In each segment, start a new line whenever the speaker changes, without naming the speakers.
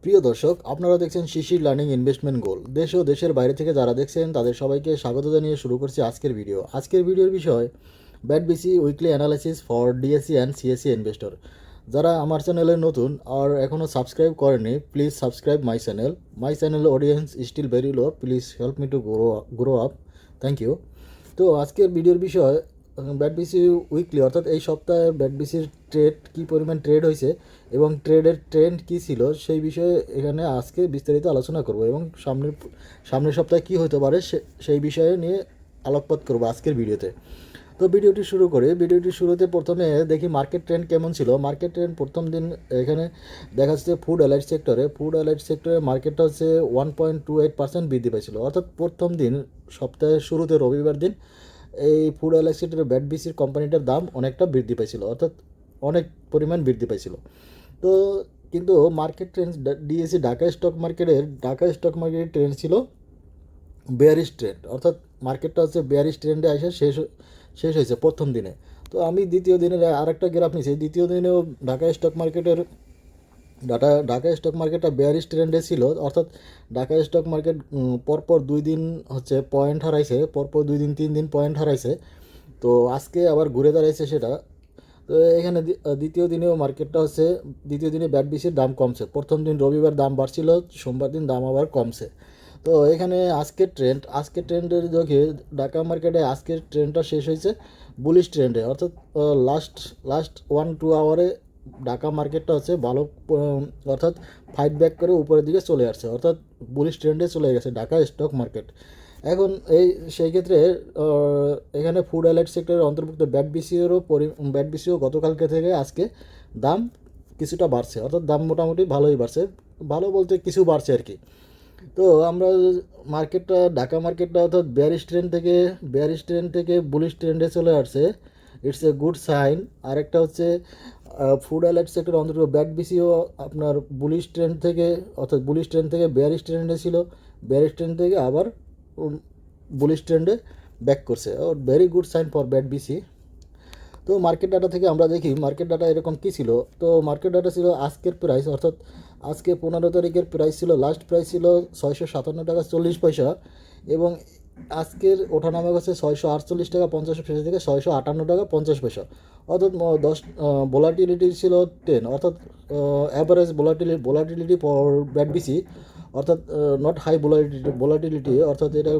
প্রিয় দর্শক, আপনারা দেখছেন শিশির লার্নিং ইনভেস্টমেন্ট গোল। দেশ ও দেশের বাইরে থেকে যারা দেখছেন তাদের সবাইকে স্বাগত জানিয়ে শুরু করছি আজকের ভিডিও। আজকের ভিডিওর বিষয় BAT BC weekly analysis for DSC and CSC investor. যারা আমার চ্যানেলে নতুন আর এখনও সাবস্ক্রাইব করেনি, please subscribe my channel. My channel audience still very low, please help me to grow up. Thank you. তো আজকের ভিডিওর বিষয় ব্যাট বিসি উইকলি, অর্থাৎ এই সপ্তাহে ব্যাট বিসির ট্রেড কী পরিমাণ ট্রেড হয়েছে এবং ট্রেডের ট্রেন্ড কী ছিল সেই বিষয়ে এখানে আজকে বিস্তারিত আলোচনা করব এবং সামনের সপ্তাহে কী হতে পারে সেই বিষয়ে নিয়ে আলোকপাত করব আজকের ভিডিওতে। তো ভিডিওটি শুরু করি। ভিডিওটি শুরুতে প্রথমে দেখি মার্কেট ট্রেন্ড কেমন ছিল। মার্কেট ট্রেন্ড প্রথম দিন এখানে দেখা যাচ্ছে ফুড অ্যালাইড সেক্টরে মার্কেটটা হচ্ছে 1.28% বৃদ্ধি পেয়েছিল, অর্থাৎ প্রথম দিন সপ্তাহের শুরুতে রবিবার দিন এই ফুড অ্যালাইড সেক্টরে ব্যাট বিসির কোম্পানিটার দাম অনেকটা বৃদ্ধি পেয়েছিল, অর্থাৎ অনেক পরিমাণ বৃদ্ধি পেয়েছিল। তো কিন্তু market trend DSC Dhaka stock মার্কেটের ট্রেন্ড ছিল বেয়ারিশ ট্রেন্ড, অর্থাৎ মার্কেটটা হচ্ছে বেয়ারিশ ট্রেন্ডে এসে শেষ হয়েছে প্রথম দিনে। তো আমি দ্বিতীয় দিনের আরেকটা গ্রাফ নিয়েছি। দ্বিতীয় দিনেও ঢাকা স্টক মার্কেটটা বেয়ারিশ ট্রেন্ডে ছিল, অর্থাৎ ঢাকা স্টক মার্কেট পরপর 2 দিন হচ্ছে পয়েন্ট হারাইছে, পরপর 2 দিন 3 দিন পয়েন্ট হারাইছে। তো আজকে আবার ঘুরে দাঁড়াইছে সেটা। তো এখানে দ্বিতীয় দিনে ব্যাট বিসির দাম কমছে। প্রথম দিন রবিবার দাম বাড়ছিল, সোমবার দিন দাম আবার কমছে। তো এখানে আজকের ট্রেন্ডের দেখে ঢাকা মার্কেটে আজকের ট্রেন্ডটা শেষ হয়েছে বুলিশ ট্রেন্ডে, অর্থাৎ লাস্ট 1-2 আওয়ারে ঢাকা মার্কেটটা হচ্ছে ভালো, অর্থাৎ ফাইট ব্যাক করে উপরের দিকে চলে আসছে, অর্থাৎ বুলিশ ট্রেন্ডে চলে গেছে ঢাকা স্টক মার্কেট। এখন সেই ক্ষেত্রে এখানে ফুড অ্যালাইড সেক্টরের অন্তর্ভুক্ত ব্যাট বিসিও গতকালকে থেকে আজকে দাম কিছুটা বাড়ছে, অর্থাৎ দাম মোটামুটি ভালোই বাড়ছে, ভালো বলতে কিছু বাড়ছে আর কি। তো আমরা ঢাকা মার্কেটটা অর্থাৎ বেয়ারিশ ট্রেন্ড থেকে বুলিশ ট্রেন্ডে চলে আসছে, ইটস এ গুড সাইন। আরেকটা হচ্ছে ফুড অ্যালার্ট সেক্টর অন্তর্গত ব্যাট বিসিও আপনার বুলিশ ট্রেন্ড থেকে বেয়ারিশ ট্রেন্ডে ছিল, বেয়ারিশ ট্রেন্ড থেকে আবার বুলিশ ট্রেন্ডে ব্যাক করছে, very good sign for BAT BC. তো মার্কেট ডাটা থেকে আমরা দেখি মার্কেট ডাটা এরকম কী ছিল। তো মার্কেট ডাটা ছিল আজকের প্রাইস, অর্থাৎ আজকে 15 তারিখের প্রাইস ছিল, লাস্ট প্রাইস ছিল 657 টাকা 40 পয়সা, এবং আজকের ওঠানামা গেছে 648 টাকা 50 পয়সা থেকে 658 টাকা 50 পয়সা, অর্থাৎ ভোলাটিলিটি ছিল 10, অর্থাৎ average volatility for BAT BC, অর্থাৎ নট হাই ভোলাটিলিটি, অর্থাৎ এটা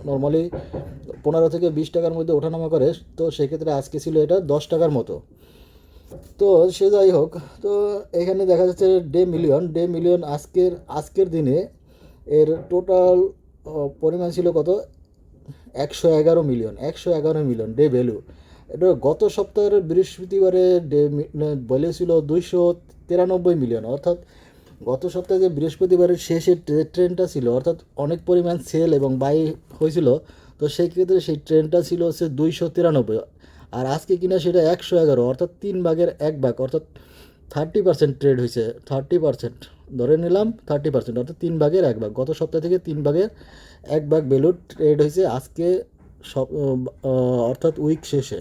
নর্মালি 15 থেকে 20 টাকার মধ্যে ওঠানামা করে। তো সেক্ষেত্রে আজকে ছিল এটা 10 টাকার মতো। তো সে যাই হোক, তো এখানে দেখা যাচ্ছে ডে মিলিয়ন আজকের দিনে এর টোটাল পরিমাণ ছিল কত, 111 মিলিয়ন ডে ভ্যালু। এটা গত সপ্তাহের বৃহস্পতিবারে ভ্যালু ছিল 293 মিলিয়ন, অর্থাৎ গত সপ্তাহে যে বৃহস্পতিবারের শেষের ট্রেনটা ছিল, অর্থাৎ অনেক পরিমাণ সেল এবং বাই হয়েছিল। তো সেই ক্ষেত্রে সেই ট্রেনটা ছিল হচ্ছে 293, আর আজকে কিনা সেটা 111, অর্থাৎ 3 ভাগের 1 ভাগ, অর্থাৎ 30% ট্রেড হয়েছে। 30% ধরে নিলাম, 30%, অর্থাৎ 3 ভাগের 1 ভাগ, গত সপ্তাহ থেকে 3 ভাগের 1 ভাগ ভ্যালু ট্রেড হয়েছে আজকে অর্থাৎ উইক শেষে।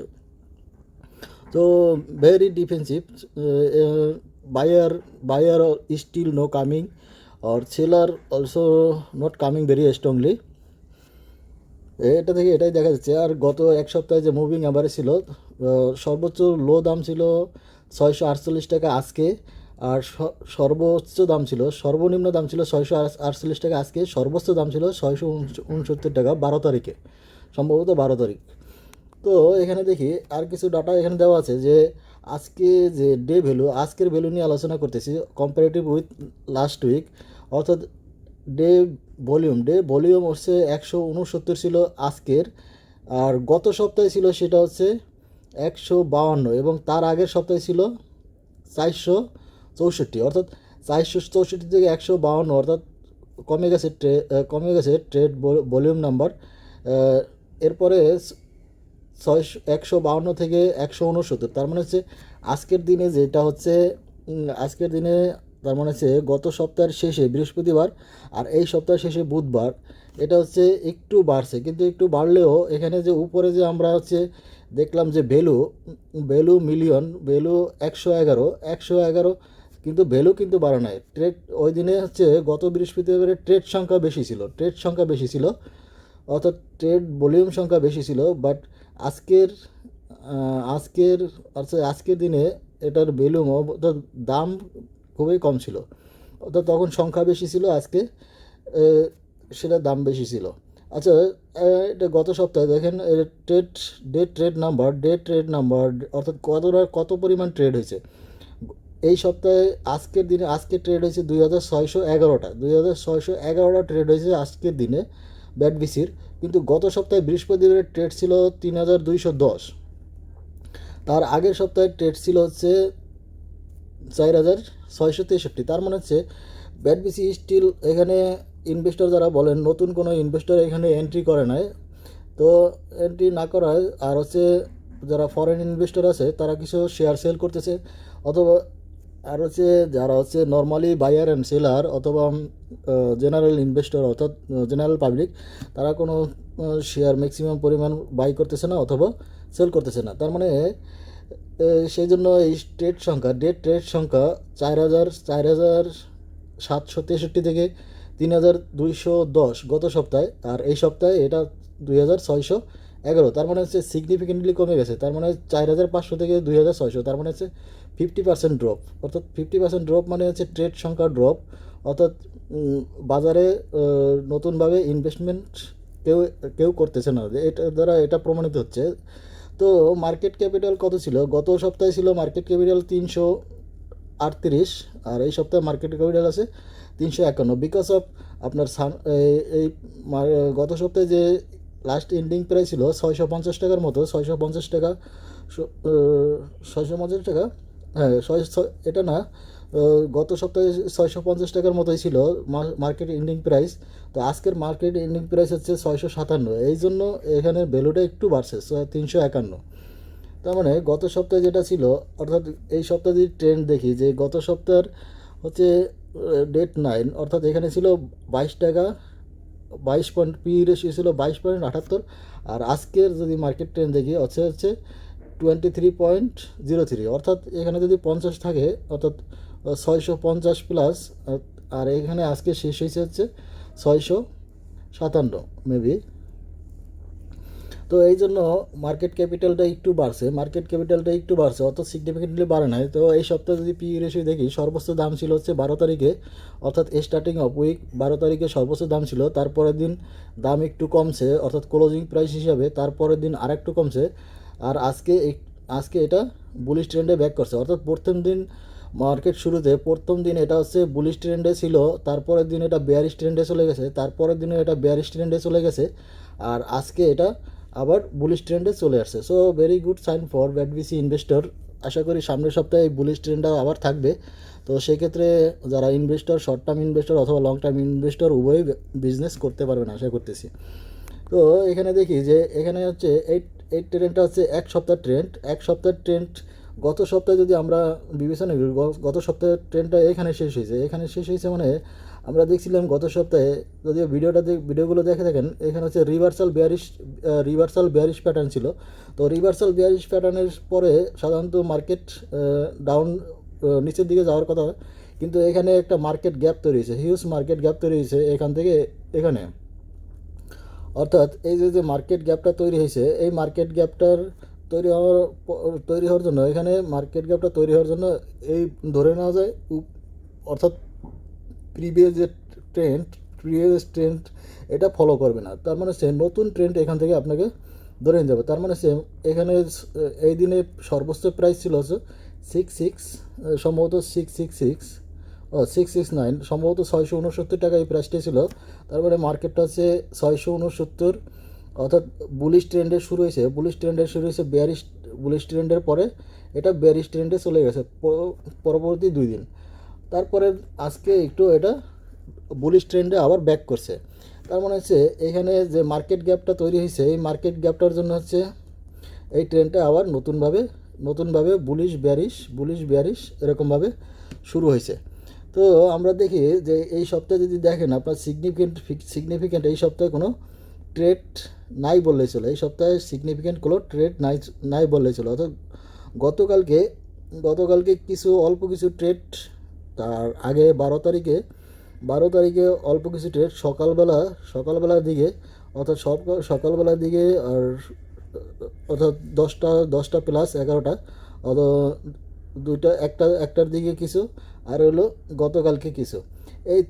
তো very defensive, buyer still no coming, or seller also not coming very strongly, এটা থেকে এটাই দেখা যাচ্ছে। আর গত এক সপ্তাহে যে মুভিং অ্যাভারেজ ছিল, সর্বোচ্চ লো দাম ছিল 648 টাকা আজকে, আর সর্বনিম্ন দাম ছিল 648 টাকা আজকে, সর্বোচ্চ দাম ছিল 669 টাকা 12 তারিখে, সম্ভবত 12 তারিখ। তো এখানে দেখি আর কিছু ডাটা এখানে দেওয়া আছে যে আজকে যে আজকের ভ্যালু নিয়ে আলোচনা করতেছি কম্পারেটিভ উইথ লাস্ট উইক, অর্থাৎ ডে ভলিউম হচ্ছে 169 ছিল আজকের, আর গত সপ্তাহে ছিল সেটা হচ্ছে 152, এবং তার আগের সপ্তাহে ছিল 464, অর্থাৎ 464 থেকে 152, অর্থাৎ কমে গেছে ট্রেড ভলিউম নাম্বার। এরপরে 152 থেকে 169, তার মানে হচ্ছে আজকের দিনে তার মানে হচ্ছে গত সপ্তাহের শেষে বৃহস্পতিবার আর এই সপ্তাহের শেষে বুধবার, এটা হচ্ছে একটু বাড়ছে, কিন্তু একটু বাড়লেও এখানে যে উপরে যে আমরা হচ্ছে দেখলাম যে ভ্যালু 111 কিন্তু ভ্যালু কিন্তু বাড়ে নাই। ট্রেড ওই দিনে হচ্ছে গত বৃহস্পতিবারে ট্রেড সংখ্যা বেশি ছিল, অর্থাৎ ট্রেড ভলিউম সংখ্যা বেশি ছিল। বাট আজকের আজকের আজকের দিনে এটার ভ্যালুম অর্থাৎ দাম খুবই কম ছিল, অর্থাৎ তখন সংখ্যা বেশি ছিল, আজকে সেটার দাম বেশি ছিল। আচ্ছা, এটা গত সপ্তাহে দেখেন ট্রেড নাম্বার অর্থাৎ কত পরিমাণ ট্রেড হয়েছে এই সপ্তাহে। আজকে ট্রেড হয়েছে 2611টা ট্রেড হয়েছে আজকের দিনে ব্যাটবিসির। কিন্তু গত সপ্তাহে বৃহস্পতিবারের ট্রেড ছিল 3210। তার আগের সপ্তাহে ট্রেড ছিল হচ্ছে 4663। তার মানে হচ্ছে ব্যাটবিসি স্টিল এখানে ইনভেস্টর যারা বলেন নতুন কোনো ইনভেস্টর এখানে এন্ট্রি করে নাই। তো এন্ট্রি না করায় আর হচ্ছে যারা ফরেন ইনভেস্টর আছে তারা কিছু শেয়ার সেল করতেছে, অথবা আর হচ্ছে যারা হচ্ছে নর্মালি বায়ার অ্যান্ড সেলার অথবা জেনারেল ইনভেস্টর অর্থাৎ জেনারেল পাবলিক, তারা কোনো শেয়ার ম্যাক্সিমাম পরিমাণ বাই করতেছে না অথবা সেল করতেছে না। তার মানে সেই জন্য এই ট্রেড সংখ্যা 4763 থেকে 3210 গত সপ্তাহে, আর এই সপ্তাহে এটা 2611। তার মানে হচ্ছে সিগনিফিকেন্টলি কমে গেছে। তার মানে 4500 থেকে 2600, তার মানে হচ্ছে 50% ড্রপ। অর্থাৎ 50% ড্রপ মানে হচ্ছে ট্রেড সংখ্যা ড্রপ, অর্থাৎ বাজারে নতুনভাবে ইনভেস্টমেন্ট কেউ কেউ করতেছে না। এটা দ্বারা এটা প্রমাণিত হচ্ছে। তো মার্কেট ক্যাপিটাল কত ছিল? গত সপ্তাহে ছিল মার্কেট ক্যাপিটাল 338, আর এই সপ্তাহে মার্কেট ক্যাপিটাল আছে 351। বিকজ অফ আপনার গত সপ্তাহে যে লাস্ট এন্ডিং প্রাইস ছিল 650 টাকার মতো, 650 টাকা, 650 টাকা, হ্যাঁ এটা না, গত সপ্তাহে 650 টাকার মতোই ছিল মার্কেট এন্ডিং প্রাইস। তো আজকের মার্কেট এন্ডিং প্রাইস হচ্ছে 657, এই জন্য এখানে ভ্যালুটা একটু বাড়ছে 351। তার মানে গত সপ্তাহে যেটা ছিল, অর্থাৎ এই সপ্তাহে যদি ট্রেন্ড দেখি যে গত সপ্তাহের হচ্ছে ডেট 9, অর্থাৎ এখানে ছিল 22 টাকা, 22 পয়েন্ট, পি রেশিও ছিল 22.78। আর আজকের যদি মার্কেট ট্রেন্ড দেখি হচ্ছে 23.03, অর্থাৎ এখানে যদি 50 থাকে অর্থাৎ 650 প্লাস, আর এখানে আজকে শেষ হয়েছে হচ্ছে 657 মেবি। তো এই জন্য মার্কেট ক্যাপিটালটা একটু বাড়ছে, অত সিগনিফিকেন্টলি বাড়ে নাই। তো এই সপ্তাহে যদি পি রেশিও দেখি, সর্বোচ্চ দাম ছিল হচ্ছে 12 তারিখে, অর্থাৎ স্টার্টিং অফ উইক 12 তারিখে সর্বোচ্চ দাম ছিল। তারপরের দিন দাম একটু কমছে, অর্থাৎ ক্লোজিং প্রাইস হিসাবে তারপরের দিন আরেকটু কমছে। আর আজকে এটা বুলিশ ট্রেন্ডে ব্যাক করছে, অর্থাৎ মার্কেট শুরুতে প্রথম দিন এটা হচ্ছে বুলিশ ট্রেন্ডে ছিল, তারপরের দিন এটা বেয়ারিশ ট্রেন্ডে চলে গেছে, তারপরের দিনে এটা বেয়ারিশ ট্রেন্ডে চলে গেছে, আর আজকে এটা আবার বুলিশ ট্রেন্ডে চলে আসছে। So very good sign for ব্যাটবিসি ইনভেস্টর। আশা করি সামনের সপ্তাহে এই বুলিশ ট্রেন্ডটা আবার থাকবে। তো সেক্ষেত্রে যারা ইনভেস্টর, শর্ট টার্ম ইনভেস্টর অথবা লং টার্ম ইনভেস্টর উভয়ই বিজনেস করতে পারবেন আশা করতেছি। তো এখানে দেখি যে এখানে হচ্ছে এই ট্রেন্ডটা হচ্ছে এক সপ্তাহের ট্রেন্ড। গত সপ্তাহে যদি আমরা বিবেচনা করি, গত সপ্তাহের ট্রেন্ডটা এখানে শেষ হয়েছে মানে আমরা দেখছিলাম গত সপ্তাহে, যদিও ভিডিওগুলো দেখে থাকেন, এখানে হচ্ছে রিভার্সাল বেয়ারিশ প্যাটার্ন ছিল। তো রিভার্সাল বেয়ারিশ প্যাটার্নের পরে সাধারণত মার্কেট ডাউন, নিচের দিকে যাওয়ার কথা হয়, কিন্তু এখানে একটা মার্কেট গ্যাপ তৈরি হয়েছে, হিউজ মার্কেট গ্যাপ তৈরি হয়েছে এখান থেকে এখানে। অর্থাৎ এই যে মার্কেট গ্যাপটা তৈরি হয়েছে, এই মার্কেট গ্যাপটার তৈরি হওয়ার জন্য এখানে মার্কেট গ্যাপটা তৈরি হওয়ার জন্য এই ধরে নেওয়া যায়, অর্থাৎ প্রিভিয়াস ট্রেন্ড এটা ফলো করবে না। তার মানে সে নতুন ট্রেন্ড এখান থেকে আপনাকে ধরে নিতে হবে। তার মানে সে এখানে এই দিনে সর্বোচ্চ প্রাইস ছিল হচ্ছে 669, সম্ভবত 669 টাকা এই প্রাইসটা ছিল। তারপরে মার্কেটটা হচ্ছে 669, অর্থাৎ বুলিশ ট্রেন্ডের শুরু হয়েছে বুলিশ ট্রেন্ডের পরে এটা বেয়ারিশ ট্রেন্ডে চলে গেছে পরবর্তী 2 দিন। তারপরে আজকে একটু এটা বুলিশ ট্রেন্ডে আবার ব্যাক করছে। তার মানে হচ্ছে এখানে যে মার্কেট গ্যাপটা তৈরি হয়েছে, এই মার্কেট গ্যাপটার জন্য হচ্ছে এই ট্রেন্ডটা আবার নতুনভাবে বুলিশ বেয়ারিশ এরকমভাবে শুরু হয়েছে। তো আমরা দেখি যে এই সপ্তাহে যদি দেখেন আপনার সিগনিফিকেন্ট এই সপ্তাহে কোনো ট্রেড নাই বললেই চলে। এই সপ্তাহে সিগনিফিকেন্ট কোনো ট্রেড নাই বললেই চলে। অর্থাৎ গতকালকে অল্প কিছু ট্রেড তার আগে 12 তারিখে অল্প কিছু ট্রেড সকালবেলার দিকে, অর্থাৎ সকালবেলার দিকে, আর অর্থাৎ 10টা প্লাস 11টা, অত একটার দিকে কিছু, আর হলো গতকালকে কিছু। এই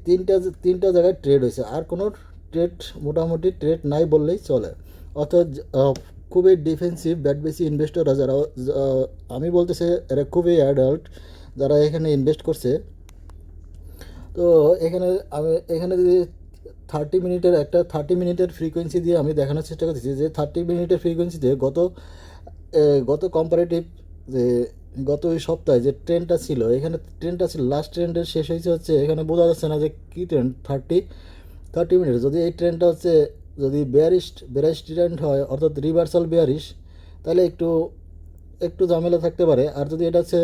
তিনটা জায়গায় ট্রেড হয়েছে, আর কোনো ট্রেড মোটামুটি ট্রেড নাই বললেই চলে। অর্থাৎ খুবই ডিফেন্সিভ ব্যাট বেশি ইনভেস্টররা যারা, আমি বলতেছি এরা খুবই অ্যাডাল্ট যারা এখানে ইনভেস্ট করছে। তো এখানে যদি 30 মিনিটের ফ্রিকোয়েন্সি দিয়ে আমি দেখানোর চেষ্টা করতেছি যে 30 মিনিটের ফ্রিকোয়েন্সিতে গত কম্পারেটিভ, যে গত ওই সপ্তাহে যে ট্রেন্ডটা ছিল, এখানে ট্রেন্ডটা ছিল লাস্ট ট্রেন্ডের শেষ হয়েছে হচ্ছে, এখানে বোঝা যাচ্ছে না যে কী ট্রেন্ড। 30 মিনিট যদি এই ট্রেন্ডটা হচ্ছে, যদি বেয়ারিশ ট্রেন্ড হয়, অর্থাৎ রিভার্সাল বেয়ারিশ, তাহলে একটু ঝামেলা থাকতে পারে। আর যদি এটা হচ্ছে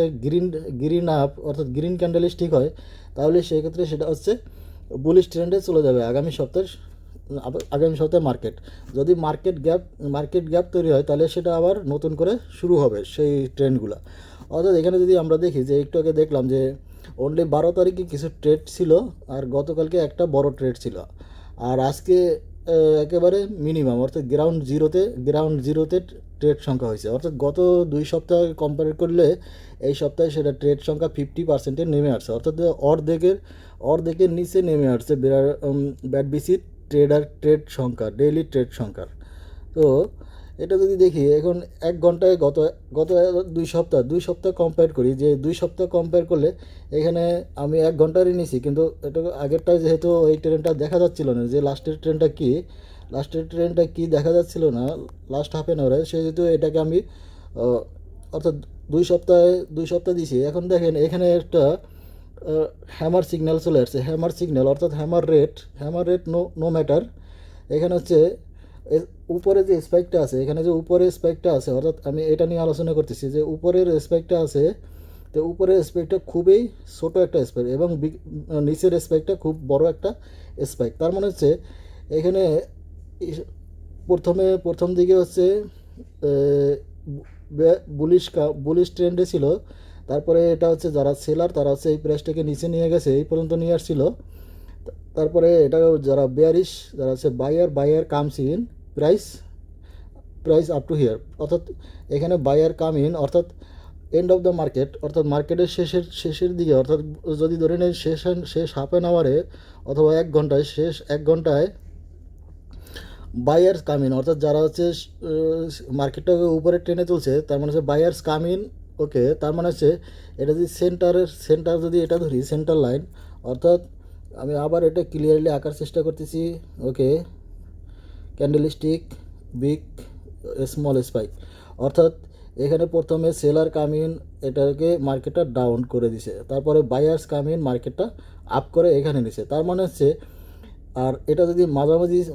গ্রিন আপ, অর্থাৎ গ্রিন ক্যান্ডেলস্টিক হয়, তাহলে সেক্ষেত্রে সেটা হচ্ছে বুলিশ ট্রেন্ডে চলে যাবে আগামী সপ্তাহে মার্কেট। যদি মার্কেট গ্যাপ তৈরি হয়, তাহলে সেটা আবার নতুন করে শুরু হবে সেই ট্রেন্ডগুলো। অর্থাৎ এখানে যদি আমরা দেখি যে একটু আগে দেখলাম যে অনলি 12 তারিখে কিছু ট্রেড ছিল, আর গতকালকে একটা বড় ট্রেড ছিল, আর আজকে একেবারে মিনিমাম, অর্থাৎ গ্রাউন্ড জিরোতে ট্রেড সংখ্যা হয়েছে। অর্থাৎ গত 2 সপ্তাহ কম্পেয়ার করলে এই সপ্তাহে সেটা ট্রেড সংখ্যা 50% নেমে আসছে, অর্থাৎ অর্ধেকের নিচে নেমে আসছে ব্যাট বিসি ট্রেড সংখ্যা, ডেইলি ট্রেড সংখ্যার। তো এটা যদি দেখি এখন 1 ঘন্টায় গত 2 সপ্তাহ কম্পেয়ার করি, যে 2 সপ্তাহ কম্পেয়ার করলে এখানে আমি 1 ঘন্টারই নিছি, কিন্তু এটা আগেরটায় যেহেতু এই ট্রেনটা দেখা যাচ্ছিল না, যে লাস্টের ট্রেনটা কি দেখা যাচ্ছিল না লাস্ট হাফ অ্যান আওয়ারে, সেহেতু এটাকে আমি অর্থাৎ 2 সপ্তাহ দিছি। এখন দেখেন এখানে একটা হ্যামার সিগন্যাল চলে আসছে, অর্থাৎ হ্যামার রেট নো ম্যাটার। এখানে হচ্ছে উপরে যে স্পাইকটা আছে, এখানে যে উপরের স্পাইকটা আছে, অর্থাৎ আমি এটা নিয়ে আলোচনা করতেছি যে উপরের স্পাইকটা আছে, তো উপরের স্পাইকটা খুবই ছোট একটা স্পাইক, এবং নিচের স্পাইকটা খুব বড় একটা স্পাইক। তার মানে হচ্ছে এখানে প্রথম দিকে হচ্ছে বুলিশ ট্রেন্ডে ছিল, তারপরে এটা হচ্ছে যারা সেলার তারা হচ্ছে এই প্রাইসটাকে নিচে নিয়ে গেছে, এই পর্যন্ত নিয়ে আসছিল। তারপরে এটা যারা যারা হচ্ছে buyer comes in price up to here, অর্থাৎ এখানে বায়ার কাম ইন, অর্থাৎ এন্ড অফ দ্য মার্কেট, অর্থাৎ মার্কেটের শেষের দিকে, অর্থাৎ যদি ধরে নেই শেষ হাফ অ্যান আওয়ারে অথবা 1 ঘন্টায়, শেষ 1 ঘন্টায় বায়ার্স কাম ইন, অর্থাৎ যারা হচ্ছে মার্কেটটাকে উপরে টেনে তুলছে, তার মানে হচ্ছে বায়ার্স কাম ইন। ওকে, তার মানে হচ্ছে এটা যদি সেন্টার যদি এটা ধরি সেন্টার লাইন, অর্থাৎ আমি আবার এটা ক্লিয়ারলি আঁকার চেষ্টা করতেছি। ওকে, ক্যান্ডেলস্টিক, বিগ, স্মল স্পাইক, অর্থাৎ এখানে প্রথমে সেলার কাম ইন, এটাকে মার্কেটটা ডাউন করে দিছে, তারপরে বায়ার্স কাম ইন, মার্কেটটা আপ করে এখানে নিছে। তার মানে হচ্ছে, আর এটা যদি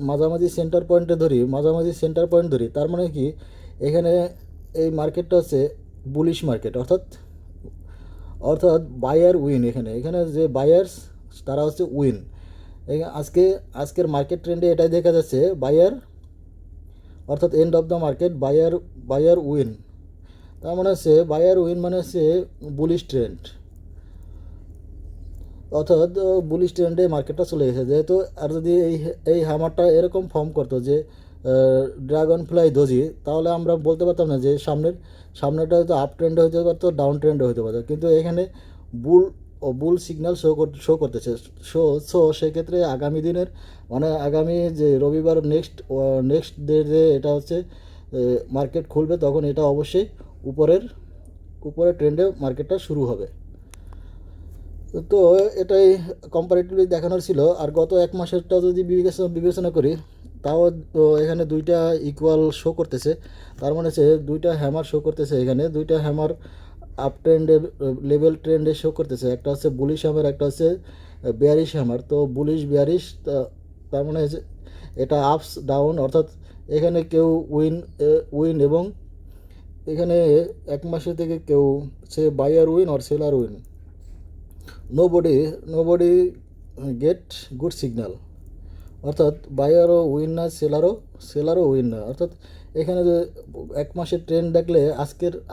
মাঝামাঝি সেন্টার পয়েন্ট ধরি, তার মানে কি এখানে এই মার্কেটটা হচ্ছে বুলিশ মার্কেট, অর্থাৎ বায়ার উইন। এখানে যে বায়ার্স তারা হচ্ছে উইন। আজকের মার্কেট ট্রেন্ডে এটাই দেখা যাচ্ছে, অর্থাৎ end of the market buyer win. তার মানে হচ্ছে বায়ার উইন মানে হচ্ছে বুলিশ ট্রেন্ড, অর্থাৎ বুলিশ ট্রেন্ডে মার্কেটটা চলে গেছে যেহেতু। আর যদি এই হ্যামারটা এরকম ফর্ম করতো যে ড্রাগন ফ্লাই দোজি, তাহলে আমরা বলতে পারতাম না যে সামনেটা হয়তো আপ ট্রেন্ডে হতে পারতো, ডাউন ট্রেন্ডে হতে পারতো, কিন্তু এখানে বুল সিগন্যাল শো করতেছে। সেক্ষেত্রে আগামী দিনের, মানে আগামী যে রবিবার নেক্সট ডে যে এটা হচ্ছে মার্কেট খুলবে, তখন এটা অবশ্যই উপরে ট্রেন্ডে মার্কেটটা শুরু হবে। তো এটাই কম্পারেটিভলি দেখানোর ছিল। আর গত 1 মাসেরটা যদি বিবেচনা করি, তাও এখানে দুইটা ইকুয়াল শো করতেছে, তার মানে হচ্ছে দুইটা হ্যামার শো করতেছে, এখানে দুইটা হ্যামার আপ ট্রেন্ডের লেভেল ট্রেন্ডে শো করতেছে, একটা হচ্ছে বুলিশ হ্যামার, একটা হচ্ছে বেয়ারিশ হ্যামার। তো বেয়ারিশ, তার মানে হচ্ছে এটা আপস ডাউন, অর্থাৎ এখানে কেউ উইন এবং এখানে 1 মাসে থেকে কেউ সে বায়ার উইন আর seller win, nobody get good signal, অর্থাৎ বায়ারও উইন না, সেলারও উইন না। অর্থাৎ এখানে যে 1 মাসের ট্রেন্ড দেখলে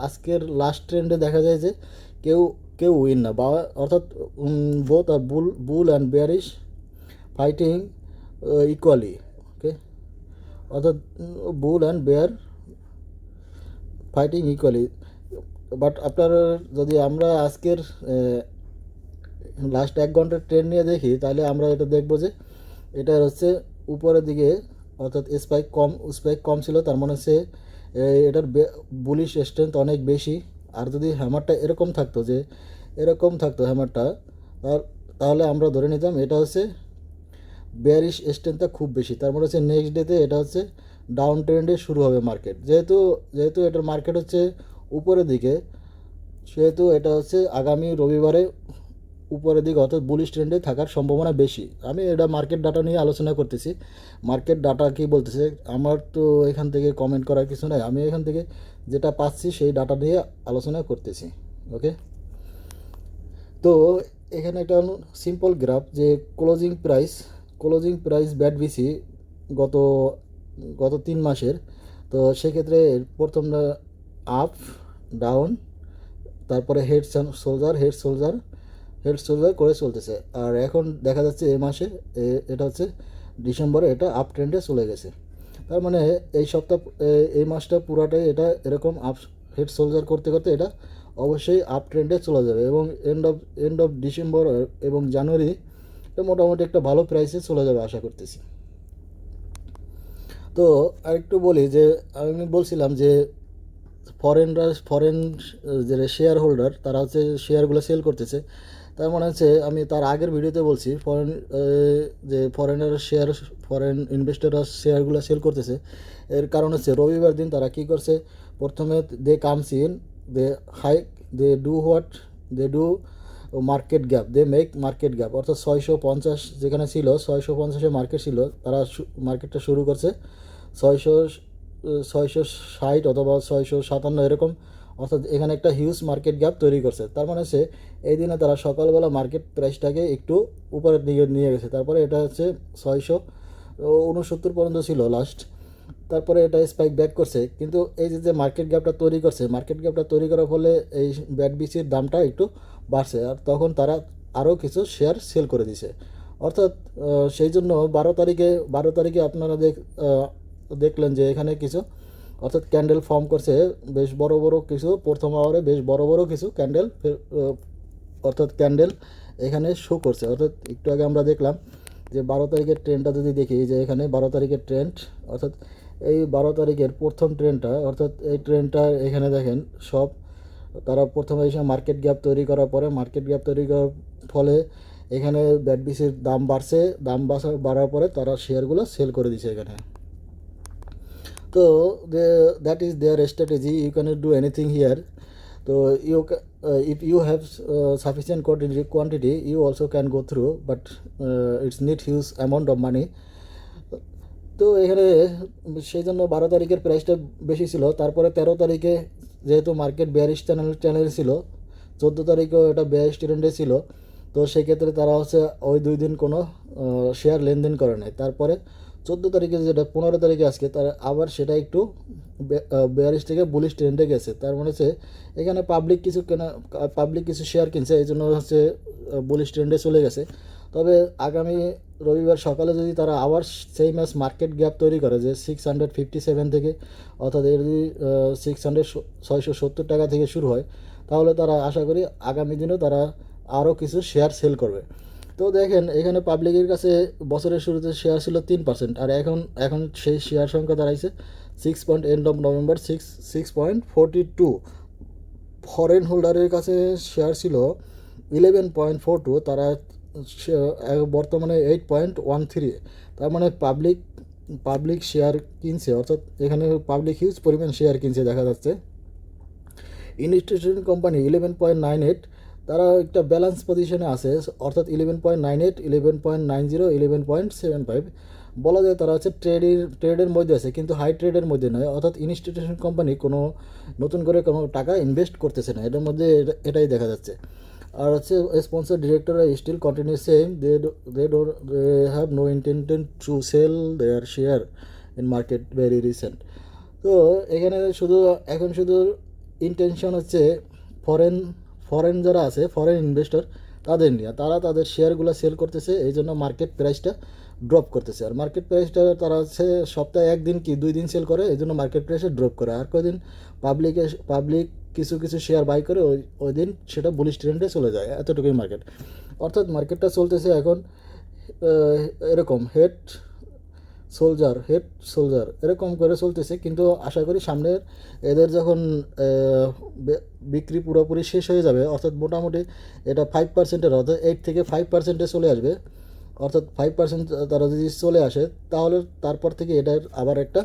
আজকের লাস্ট ট্রেন্ডে দেখা যায় যে কেউ কেউ উইন না, বা অর্থাৎ বোথ আর bull and bearish fighting equally. Okay, অর্থাৎ bull and bear fighting equally. But আপনার যদি আমরা আজকের লাস্ট 1 ঘন্টার ট্রেন্ড নিয়ে দেখি, তাহলে আমরা এটা দেখবো যে এটা হচ্ছে উপরের দিকে, অর্থাৎ স্পাইক কম ছিল, তার মানে হচ্ছে এটার বুলিশ স্ট্রেংথ অনেক বেশি। আর যদি হ্যামারটা এরকম থাকতো, যে এরকম থাকতো হ্যামারটা, তাহলে আমরা ধরে নিতাম এটা হচ্ছে বেয়ারিশ স্ট্রেংথটা খুব বেশি। তার মানে হচ্ছে নেক্সট ডেতে এটা হচ্ছে ডাউন ট্রেন্ডে শুরু হবে মার্কেট। যেহেতু এটার মার্কেট হচ্ছে উপরের দিকে, সেহেতু এটা হচ্ছে আগামী রবিবারে উপরের দিকে, অর্থাৎ বুলিশ ট্রেন্ডে থাকার সম্ভাবনা বেশি। আমি এটা মার্কেট ডাটা নিয়ে আলোচনা করতেছি। মার্কেট ডাটা কী বলতেছে, আমার তো এখান থেকে কমেন্ট করার কিছু নাই, আমি এখান থেকে যেটা পাচ্ছি সেই ডাটা নিয়ে আলোচনা করতেছি। ওকে, তো এখানে একটা সিম্পল গ্রাফ, যে ক্লোজিং প্রাইস BATBC গত গত 3 মাসের। তো সেক্ষেত্রে প্রথম আপ ডাউন, তারপরে হেড সোলজার করে চলতেছে। আর এখন দেখা যাচ্ছে এই মাসে এটা হচ্ছে ডিসেম্বরে এটা আপ ট্রেন্ডে চলে গেছে। তার মানে এই মাসটা পুরাটাই এটা এরকম হেড সোলজার করতে করতে এটা অবশ্যই আপ ট্রেন্ডে চলে যাবে, এবং এন্ড অফ ডিসেম্বর এবং জানুয়ারি এটা মোটামুটি একটা ভালো প্রাইসে চলে যাবে আশা করতেছি। তো আরেকটু বলি, যে আমি বলছিলাম যে ফরেন যে শেয়ার হোল্ডার, তারা হচ্ছে শেয়ারগুলো সেল করতেছে। তার মানে হচ্ছে আমি তার আগের ভিডিওতে বলছি, ফরেন ইনভেস্টররা শেয়ারগুলো সেল করতেছে। এর কারণ হচ্ছে রবিবার দিন তারা কী করছে, প্রথমে they comes in, they hike, they do market gap, they make market gap, অর্থাৎ 650 যেখানে ছিল, 650-এ মার্কেট ছিল, তারা মার্কেটটা শুরু করছে 660 অথবা 657 এরকম, অর্থাৎ এখানে একটা হিউজ মার্কেট গ্যাপ তৈরি করছে। তার মানে হচ্ছে এই দিনে তারা সকালবেলা মার্কেট প্রাইসটাকে একটু উপরের দিকে নিয়ে গেছে। তারপরে এটা হচ্ছে 669 পর্যন্ত ছিল লাস্ট, তারপরে এটা স্পাইক ব্যাক করছে। কিন্তু এই যে মার্কেট গ্যাপটা তৈরি করার ফলে এই BATBCর দামটা একটু বাড়ছে, আর তখন তারা আরও কিছু শেয়ার সেল করে দিছে। অর্থাৎ সেই জন্য 12 তারিখে আপনারা দেখলেন যে এখানে কিছু, অর্থাৎ ক্যান্ডেল ফর্ম করছে বেশ বড় বড় কিছু, প্রথম আওয়ারে বেশ বড় বড় কিছু ক্যান্ডেল এখানে শো করছে। অর্থাৎ একটু আগে আমরা দেখলাম যে 12 তারিখের ট্রেন্ডটা যদি দেখি, যে এখানে 12 তারিখের ট্রেন্ড, অর্থাৎ এই 12 তারিখের প্রথম ট্রেন্ডটা, অর্থাৎ এই ট্রেন্ডটা এখানে দেখেন সব, তারা প্রথমে এসে মার্কেট গ্যাপ তৈরি করার ফলে এখানে BATBCর দাম বাড়ার পরে তারা শেয়ারগুলো সেল করে দিছে এখানে। তো that is their strategy, you cannot do anything here. তো if you have sufficient quantity, you also can go through, but it's need huge amount of money. তো এখানে সেই জন্য 12 তারিখের প্রাইসটা বেশি ছিল। তারপরে 13 তারিখে যেহেতু মার্কেট বেয়ারিশ চ্যানেল ছিল, 14 তারিখেও এটা বেয়ারিশ ট্রেন্ডে ছিল, তো সেক্ষেত্রে তারা হচ্ছে ওই 2 দিন কোনো শেয়ার লেনদেন করে নেয়। তারপরে 14 তারিখে, যেটা 15 তারিখে আজকে, তার আবার সেটা একটু বেয়ারিশ থেকে বুলিশ ট্রেন্ডে গেছে। তার মানে হচ্ছে এখানে পাবলিক কিছু শেয়ার কিনছে, এই জন্য হচ্ছে বুলিশ ট্রেন্ডে চলে গেছে। তবে আগামী রবিবার সকালে যদি তারা আবার সেই ম্যাচ মার্কেট গ্যাপ তৈরি করে, যে 657 থেকে, অর্থাৎ এর যদি 670 টাকা থেকে শুরু হয়, তাহলে তারা আশা করি আগামী দিনেও তারা আরও কিছু শেয়ার সেল করবে। তো দেখেন এখানে পাবলিকের কাছে বছরের শুরুতে শেয়ার ছিল 3%, আর এখন সেই শেয়ার সংখ্যা দাঁড়াইছে এন্ড অফ নভেম্বর 6.42। ফরেন হোল্ডারের কাছে শেয়ার ছিল 11.42, তারা বর্তমানে 8.13। তার মানে পাবলিক শেয়ার কিনছে, অর্থাৎ এখানে পাবলিক হিউজ পরিমাণ শেয়ার কিনছে দেখা যাচ্ছে। ইনস্টিটিউশন কোম্পানি 11.98, তারা একটা ব্যালেন্স পজিশনে আছে, অর্থাৎ 11.98, 11.90, 11.75 বলা যায় তারা হচ্ছে ট্রেডের মধ্যে আছে, কিন্তু হাই ট্রেডের মধ্যে নয়। অর্থাৎ ইনস্টিটিউশন কোম্পানি কোনো নতুন করে কোনো টাকা ইনভেস্ট করতেছে না, এটার মধ্যে এটাই দেখা যাচ্ছে। আর হচ্ছে স্পন্সর ডিরেক্টররা still continue same, they have no intention to sell their share in market very recent. তো এখানে শুধু ইন্টেনশন হচ্ছে ফরেন যারা আছে, ফরেন ইনভেস্টর, তাদের নিয়ে তারা তাদের শেয়ারগুলো সেল করতেছে, এই জন্য মার্কেট প্রাইসটা ড্রপ করতেছে। আর মার্কেট প্রাইসটা তারা হচ্ছে সপ্তাহে 1 দিন কি 2 দিন সেল করে, এই জন্য মার্কেট প্রাইসে ড্রপ করে। আর কদিন পাবলিক কিছু কিছু শেয়ার বাই করে ওই দিন সেটা বুলিশ ট্রেন্ডে চলে যায়। এতটুকুই মার্কেট। অর্থাৎ মার্কেটটা চলতেছে এখন এরকম হেড সোলজার এরকম করে চলতেছে। কিন্তু আশা করি সামনের এদের যখন বিক্রি পুরোপুরি শেষ হয়ে যাবে, অর্থাৎ মোটামুটি এটা 5%-এর, অর্থাৎ 8 থেকে 5%-এ চলে আসবে, অর্থাৎ 5% তারা যদি চলে আসে, তাহলে তারপর থেকে এটার আবার একটা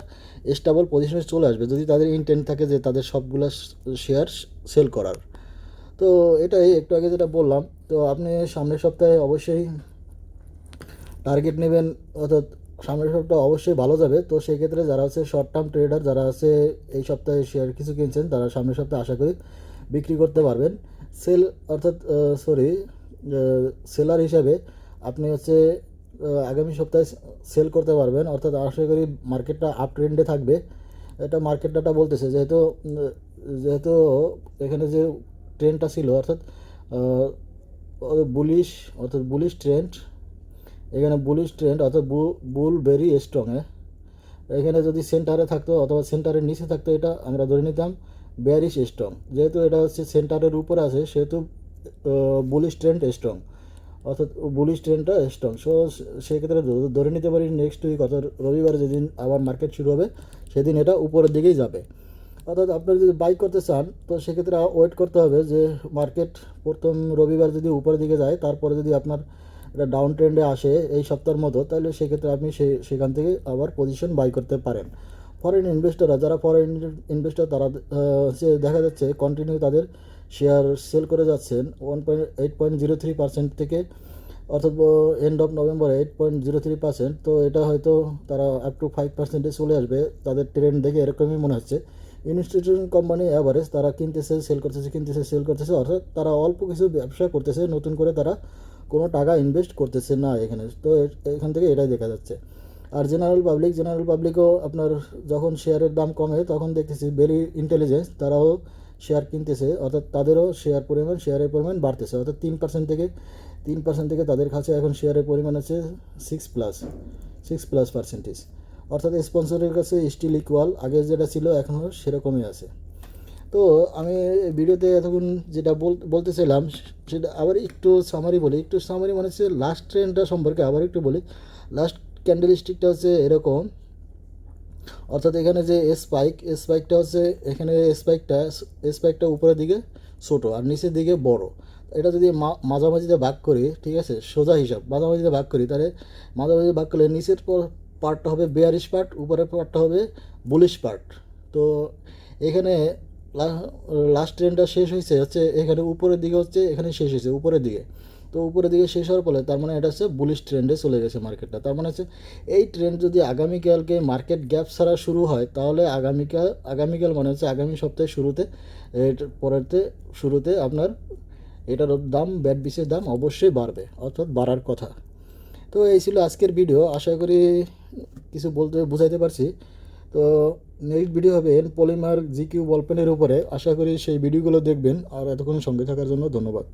স্টেবল পজিশনে চলে আসবে, যদি তাদের ইন্টেন্ট থাকে যে তাদের সবগুলো শেয়ার সেল করার। তো এটাই একটু আগে যেটা বললাম। তো আপনি সামনের সপ্তাহে অবশ্যই টার্গেট নেবেন, অর্থাৎ সামনের সপ্তাহে অবশ্যই ভালো যাবে। তো সেই ক্ষেত্রে যারা আছে শর্ট টার্ম ট্রেডার, যারা আছে এই সপ্তাহে শেয়ার কিছু কিনছেন, তারা সামনের সপ্তাহে আশা করি বিক্রি করতে পারবেন। অর্থাৎ সেলার হিসাবে আপনি হচ্ছে আগামী সপ্তাহে সেল করতে পারবেন। অর্থাৎ আশা করি মার্কেটটা আপ ট্রেন্ডে থাকবে। এটা মার্কেট ডাটা বলতেছে, যেহেতু এখানে যে ট্রেন্ডটা ছিল, অর্থাৎ বুলিশ ট্রেন্ড, এখানে বুলিশ ট্রেন্ড অর্থাৎ বুল ভেরি স্ট্রং। এখানে যদি সেন্টারে থাকতো অথবা সেন্টারের নিচে থাকতো, এটা আমরা ধরে নিতাম বেয়ারিশ স্ট্রং। যেহেতু এটা হচ্ছে সেন্টারের উপরে আছে, সেহেতু বুলিশ ট্রেন্ড স্ট্রং, অর্থাৎ বুলিশ ট্রেন্ডটা স্ট্রং। সেক্ষেত্রে ধরে নিতে পারি নেক্সট উইক অর্থাৎ রবিবারে যেদিন আবার মার্কেট শুরু হবে, সেদিন এটা উপরের দিকেই যাবে। অর্থাৎ আপনারা যদি বাই করতে চান, তো সেক্ষেত্রে ওয়েট করতে হবে যে মার্কেট প্রথম রবিবার যদি উপরের দিকে যায়, তারপরে যদি আপনার এটা ডাউন ট্রেন্ডে আসে এই সপ্তাহের মতো, তাহলে সেক্ষেত্রে আপনি সেখান থেকে আবার পজিশন বাই করতে পারেন। যারা ফরেন ইনভেস্টর, তারা হচ্ছে দেখা যাচ্ছে কন্টিনিউ তাদের শেয়ার সেল করে যাচ্ছেন 8.03% থেকে, অর্থাৎ এন্ড অফ নভেম্বর 8.03%। তো এটা হয়তো তারা আপ টু 5%-এ চলে আসবে, তাদের ট্রেন্ড দেখে এরকমই মনে হচ্ছে। ইনস্টিটিউশন কোম্পানি অ্যাভারেজ তারা কিনতেছে সেল করতেছে, অর্থাৎ তারা অল্প কিছু ব্যবসা করতেছে, নতুন করে তারা কোনো টাকা ইনভেস্ট করতেছে না এখানে। তো এখান থেকে এটাই দেখা যাচ্ছে। আর জেনারেল পাবলিকও আপনার যখন শেয়ারের দাম কমে, তখন দেখতেছি ভেরি ইন্টেলিজেন্স, তারাও শেয়ার কিনতেছে, অর্থাৎ তাদেরও শেয়ারের পরিমাণ বাড়তেছে। অর্থাৎ 3% থেকে তাদের কাছে এখন শেয়ারের পরিমাণ আছে 6+, অর্থাৎ স্পন্সরের কাছে স্টিল ইকুয়াল, আগে যেটা ছিল এখনও সেরকমই আছে। তো আমি ভিডিওতে এতক্ষণ যেটা বলতেছিলাম, সেটা আবার একটু সামারি মানে হচ্ছে লাস্ট ট্রেন্ডটা সম্পর্কে আবার একটু বলি। লাস্ট ক্যান্ডেল স্টিকটা হচ্ছে এরকম, অর্থাৎ এখানে যে স্পাইকটা হচ্ছে, এখানে স্পাইকটা উপরের দিকে ছোটো আর নিচের দিকে বড়। এটা যদি মাঝামাঝিতে ভাগ করি, ঠিক আছে, সোজা হিসাব মাঝামাঝিতে ভাগ করি, তাহলে মাঝামাঝি ভাগ করলে নিচের পার্টটা হবে বেয়ারিশ পার্ট, উপরের পার্টটা হবে বুলিশ পার্ট। তো এখানে লাস্ট ট্রেন্ডটা শেষ হচ্ছে এখানে উপরের দিকে, এখানে শেষ হয়েছে উপরের দিকে। তো উপরের দিকে শেষ হওয়ার ফলে তার মানে এটা হচ্ছে বুলিশ ট্রেন্ডে চলে গেছে মার্কেটটা। তার মানে হচ্ছে এই ট্রেন্ড যদি আগামীকালকে মার্কেট গ্যাপ ছাড়া শুরু হয়, তাহলে আগামীকাল মানে হচ্ছে আগামী সপ্তাহের শুরুতে আপনার এটার দাম, ব্যাট বিসের দাম অবশ্যই বাড়বে, অর্থাৎ বাড়ার কথা। তো এই ছিল আজকের ভিডিও, আশা করি কিছু বুঝাইতে পারছি। তো নেক্সট ভিডিও হবে পলিমার জিকিউ বলপেনের উপরে, আশা করি সেই ভিডিওগুলো দেখবেন। আর এতক্ষণ সঙ্গে থাকার জন্য ধন্যবাদ।